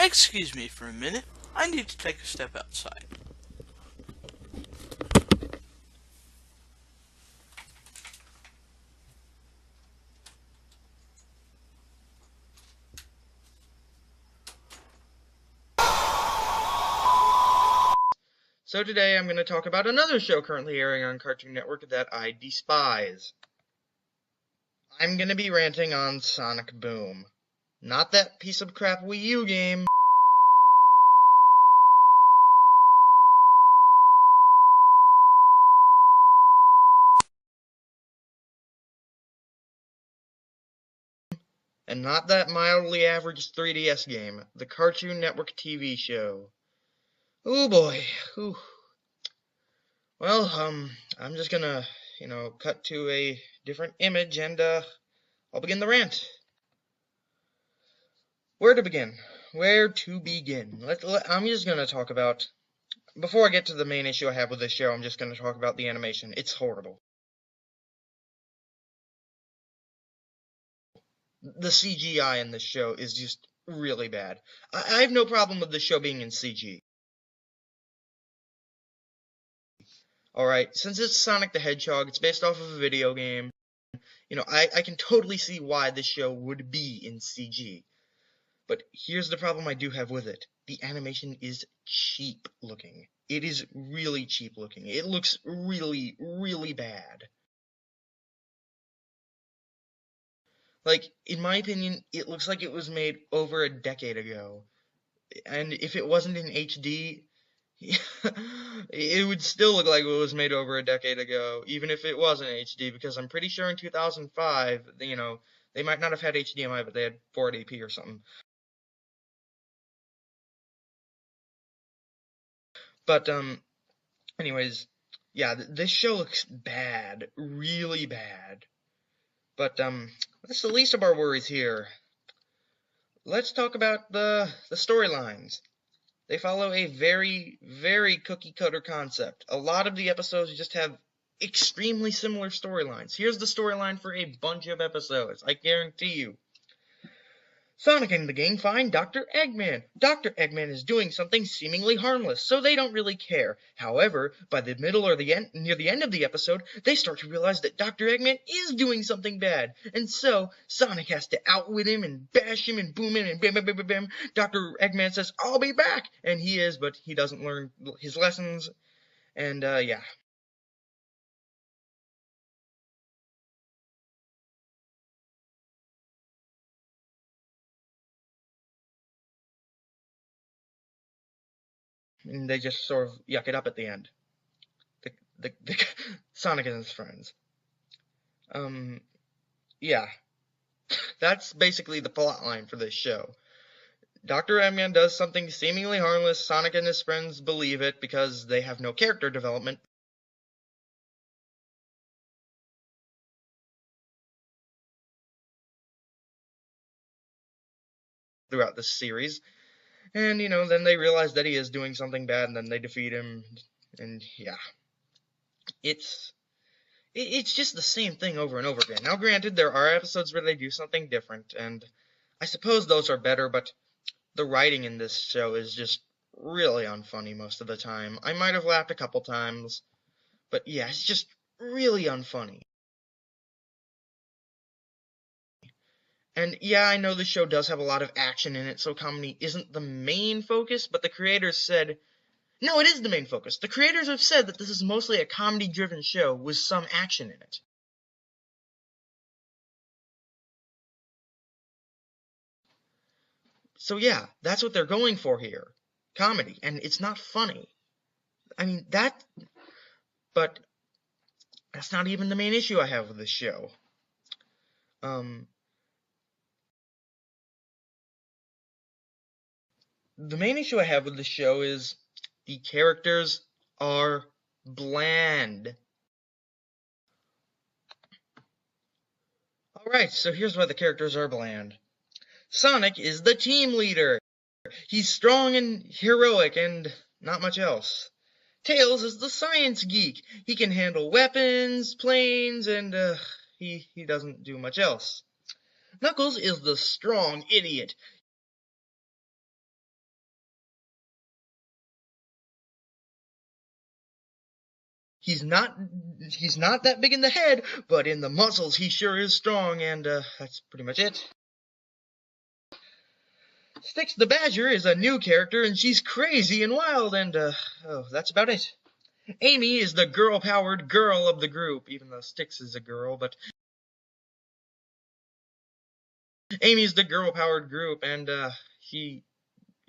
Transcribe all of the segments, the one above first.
Excuse me for a minute. I need to take a step outside. So today I'm going to talk about another show currently airing on Cartoon Network that I despise. I'm going to be ranting on Sonic Boom. Not that piece of crap Wii U game. And not that mildly average 3DS game. The Cartoon Network TV show. Oh boy. Ooh. Well, I'm just gonna, cut to a different image and, I'll begin the rant. Where to begin? Where to begin? I'm just gonna talk about, before I get to the main issue I have with this show, I'm just gonna talk about the animation. It's horrible. The CGI in this show is just really bad. I have no problem with the show being in CG. Alright, since it's Sonic the Hedgehog, it's based off of a video game, I can totally see why this show would be in CG. But here's the problem I do have with it. The animation is cheap looking. It is really cheap looking. It looks really, really bad. Like, in my opinion, it looks like it was made over a decade ago. And if it wasn't in HD, it would still look like it was made over a decade ago, even if it wasn't HD, because I'm pretty sure in 2005, they might not have had HDMI, but they had 480p or something. But, anyways, yeah, this show looks bad, really bad. But, that's the least of our worries here. Let's talk about the storylines. They follow a very, very cookie-cutter concept. A lot of the episodes just have extremely similar storylines. Here's the storyline for a bunch of episodes, I guarantee you. Sonic and the gang find Dr. Eggman. Dr. Eggman is doing something seemingly harmless, so they don't really care. However, by the middle or near the end of the episode, they start to realize that Dr. Eggman is doing something bad. And so, Sonic has to outwit him and bash him and boom him and bam, bam, bam, bam, bam. Dr. Eggman says, "I'll be back!" And he is, but he doesn't learn his lessons. And, yeah. And they just sort of yuck it up at the end. The Sonic and his friends. Yeah. That's basically the plot line for this show. Dr. Eggman does something seemingly harmless. Sonic and his friends believe it because they have no character development. Throughout this series. And, then they realize that he is doing something bad, and then they defeat him. And, yeah. It's just the same thing over and over again. Now, granted, there are episodes where they do something different, and I suppose those are better, but the writing in this show is just really unfunny most of the time. I might have laughed a couple times, but yeah, it's just really unfunny. And yeah, I know the show does have a lot of action in it, so comedy isn't the main focus, but the creators said, no, it is the main focus. The creators have said that this is mostly a comedy-driven show with some action in it. So yeah, that's what they're going for here. Comedy. And it's not funny. I mean, but that's not even the main issue I have with this show. The main issue I have with the show is the characters are bland. Alright, so here's why the characters are bland. Sonic is the team leader. He's strong and heroic and not much else. Tails is the science geek. He can handle weapons, planes, and he doesn't do much else. Knuckles is the strong idiot. he's not that big in the head, but in the muscles he sure is strong, and that's pretty much it. Styx the Badger is a new character, and she's crazy and wild, and that's about it. Amy is the girl-powered girl of the group, even though Styx is a girl, but Amy's the girl-powered group, and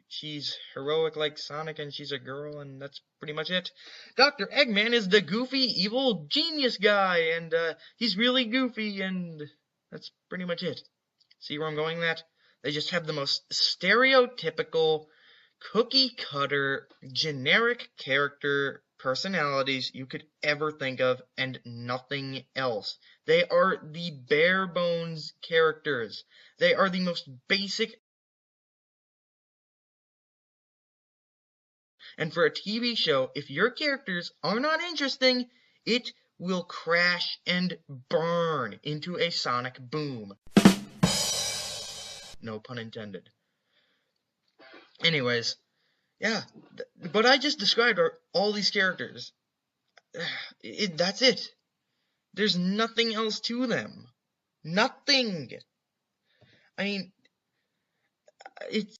she's heroic like Sonic, and she's a girl, and that's pretty much it. Dr. Eggman is the goofy, evil genius guy, and he's really goofy, and that's pretty much it. See where I'm going with that? They just have the most stereotypical, cookie-cutter, generic character personalities you could ever think of, and nothing else. They are the bare-bones characters. They are the most basic. And for a TV show, if your characters are not interesting, it will crash and burn into a sonic boom. No pun intended. Anyways, yeah, what I just described are all these characters. That's it. There's nothing else to them. Nothing. I mean, it's...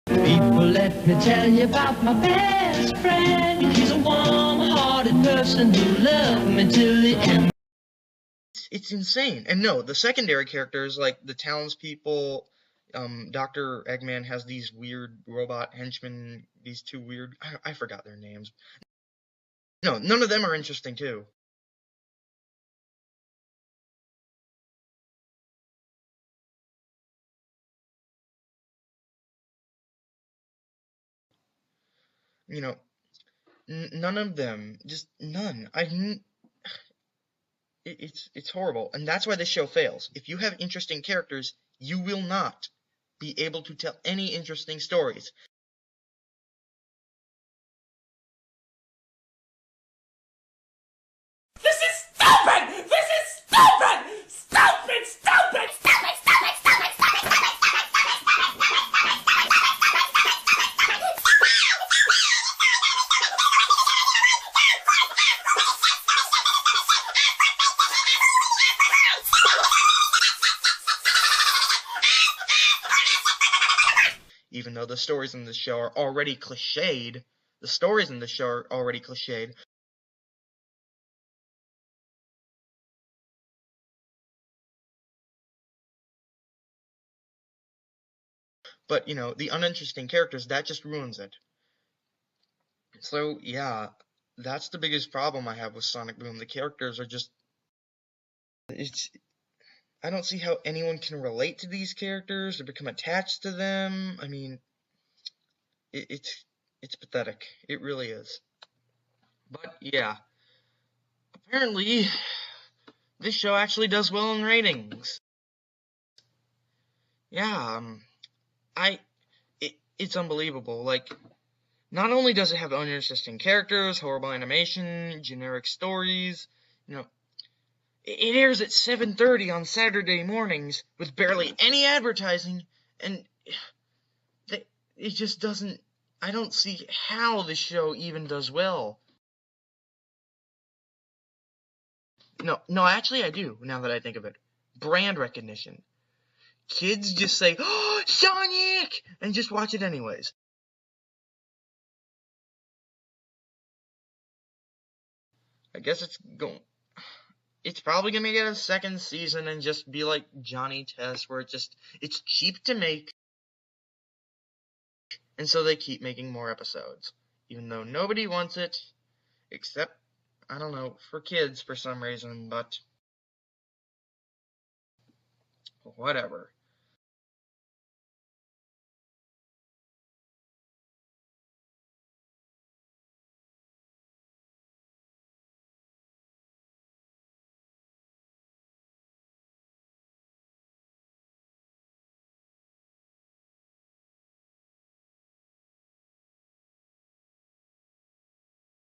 People, let me tell you about my best friend. He's a warm-hearted person who loved me till the end. It's insane. And no, the secondary characters, like the townspeople, Dr. Eggman has these weird robot henchmen, these two weird... I forgot their names. No, none of them are interesting, too. You know, none of them. Just none. It's horrible, and that's why this show fails. If you have interesting characters, you will not be able to tell any interesting stories. This is stupid! This is stupid! Stupid, stupid, stupid, stupid, stupid, stupid, stupid, Even though the stories in the show are already cliched, but, you know, the uninteresting characters, that just ruins it. So, yeah, that's the biggest problem I have with Sonic Boom. The characters are just... I don't see how anyone can relate to these characters or become attached to them. I mean, it's pathetic. It really is. But, yeah. Apparently, this show actually does well in ratings. Yeah, it's unbelievable. Like, not only does it have uninteresting characters, horrible animation, generic stories, you know, it airs at 7:30 on Saturday mornings with barely any advertising, and it just doesn't... I don't see how the show even does well. No, actually I do, now that I think of it. Brand recognition. Kids just say, "Oh, Sonic!" and just watch it anyways. I guess it's probably gonna get a second season and just be like Johnny Test, where it's cheap to make, and so they keep making more episodes, even though nobody wants it, except, I don't know, for kids for some reason, but whatever.